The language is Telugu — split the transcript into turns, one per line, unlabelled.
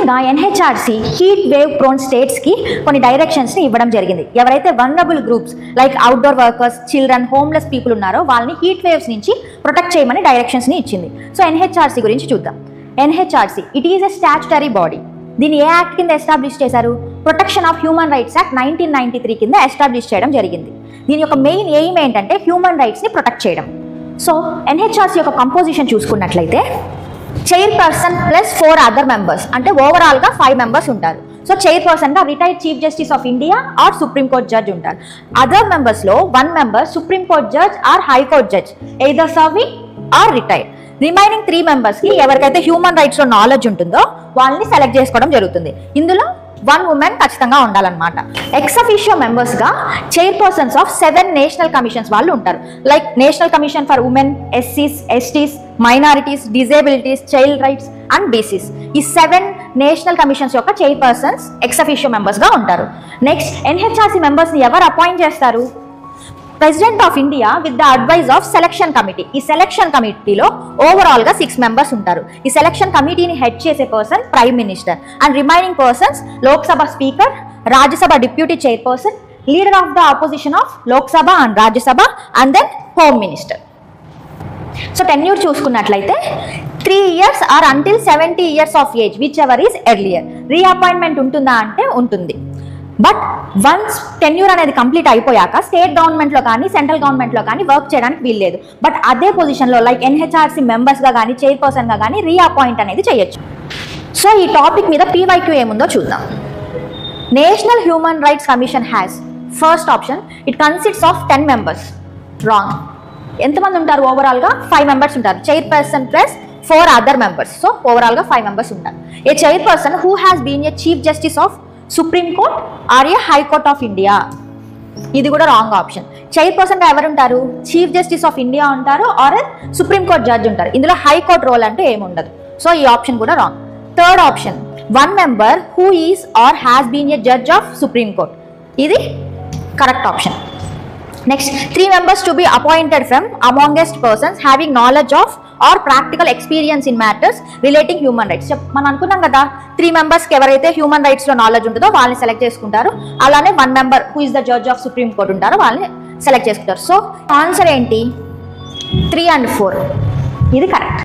ముఖ్యంగా ఎన్హెచ్ఆర్సీ హీట్ వేవ్ ప్రోన్ స్టేట్స్కి కొన్ని డైరెక్షన్స్ని ఇవ్వడం జరిగింది. ఎవరైతే vulnerable groups like outdoor workers, children, homeless people ఉన్నారో వాళ్ళని హీట్ వేవ్స్ నుంచి ప్రొటెక్ట్ చేయమని డైరెక్షన్స్ని ఇచ్చింది. సో ఎన్హెచ్ఆర్సీ గురించి చూద్దాం. NHRC it is a statutory body. దీన్ని ఏ యాక్ట్ కింద ఎస్టాబ్లిష్ చేశారు? Protection of human rights act 1993 కింద ఎస్టాబ్లిష్ చేయడం జరిగింది. దీని యొక్క మెయిన్ ఎయిమ్ ఏంటంటే హ్యూమన్ రైట్స్ని ప్రొటెక్ట్ చేయడం. సో ఎన్హెచ్ఆర్సీ యొక్క కంపోజిషన్ చూసుకున్నట్లయితే చైర్పర్సన్ ప్లస్ 4 అదర్ మెంబర్స్, అంటే ఓవరాల్గా 5 మెంబర్స్ ఉంటారు. సో చైర్పర్సన్గా retired chief justice of India or supreme court judge ఉంటారు. అదర్ మెంబర్స్లో 1 member supreme court judge or high court judge, either serving or retired. Remaining 3 మెంబర్స్కి ఎవరికైతే హ్యూమన్ రైట్స్లో నాలెడ్జ్ ఉంటుందో వాళ్ళని సెలెక్ట్ చేసుకోవడం జరుగుతుంది. ఇందులో 1 ఉమెన్ ఖచ్చితంగా ఉండాలన్నమాట. ఎక్స్ అఫీషియో మెంబర్స్గా చైర్పర్సన్స్ ఆఫ్ 7 నేషనల్ కమిషన్స్ వాళ్ళు ఉంటారు. Like national commission for women, ఎస్సీస్, STs, minorities, disabilities, child rights and BCs. ఈ 7 నేషనల్ కమిషన్స్ యొక్క చైర్పర్సన్స్ ఎక్స్ అఫీషియో మెంబర్స్గా ఉంటారు. నెక్స్ట్ ఎన్హెచ్ఆర్సీ మెంబర్స్ని ఎవరు అపాయింట్ చేస్తారు? President of India with the advice of selection committee. ఈ సెలక్షన్ కమిటీలో ఓవరాల్గా 6 మెంబర్స్ ఉంటారు. ఈ సెలక్షన్ కమిటీని హెడ్ చేసే person prime minister and remaining persons Lok Sabha speaker, Rajya Sabha deputy chairperson, leader of the opposition of Lok Sabha and Rajya Sabha and then home minister. So tenure చూసుకున్నట్లయితే 3 years or until 70 years of age which ever is earlier. Reappointment ఉంటుందా అంటే ఉంటుంది. బట్ వన్స్ టెన్యూర్ అనేది కంప్లీట్ అయిపోయాక స్టేట్ గవర్నమెంట్లో కానీ సెంట్రల్ గవర్నమెంట్లో కానీ వర్క్ చేయడానికి వీల్లేదు. బట్ అదే పొజిషన్లో లైక్ ఎన్హెచ్ఆర్సీ మెంబర్స్గా కానీ చైర్పర్సన్గా కానీ రీఅపాయింట్ అనేది చేయొచ్చు. సో ఈ టాపిక్ మీద పీవైక్యూ ఏముందో చూద్దాం. National human rights commission has first option it consists of 10 members. Wrong. ఎంతమంది ఉంటారు? ఓవరాల్గా 5 members ఉంటారు. Chairperson plus 4 other members. So ఓవరాల్గా 5 members ఉంటారు. A chairperson who has been a chief justice of supreme court or a high court of India. ఇది కూడా రాంగ్ ఆప్షన్. చైర్పర్సన్గా ఎవరు ఉంటారు? చీఫ్ జస్టిస్ ఆఫ్ ఇండియా ఉంటారు ఆర్ సుప్రీం కోర్ట్ జడ్జ్ ఉంటారు. ఇందులో హైకోర్ట్ రోల్ అంటే ఏముండదు. సో ఈ ఆప్షన్ కూడా wrong. Third option 1 member who is or has been a judge of supreme court. ఇది correct option. Next 3 members to be appointed from amongst persons having knowledge of or practical experience in matters relating human rights. మనం అనుకున్నాం కదా 3 members ఎవరైతే హ్యూమన్ రైట్స్లో నాలెడ్జ్ ఉంటుందో వాళ్ళని సెలెక్ట్ చేసుకుంటారు. అలానే 1 member who is the judge of supreme court ఉంటారో వాళ్ళని సెలెక్ట్ చేసుకుంటారు. సో ఆన్సర్ ఏంటి? 3 and 4 ఇది కరెక్ట్.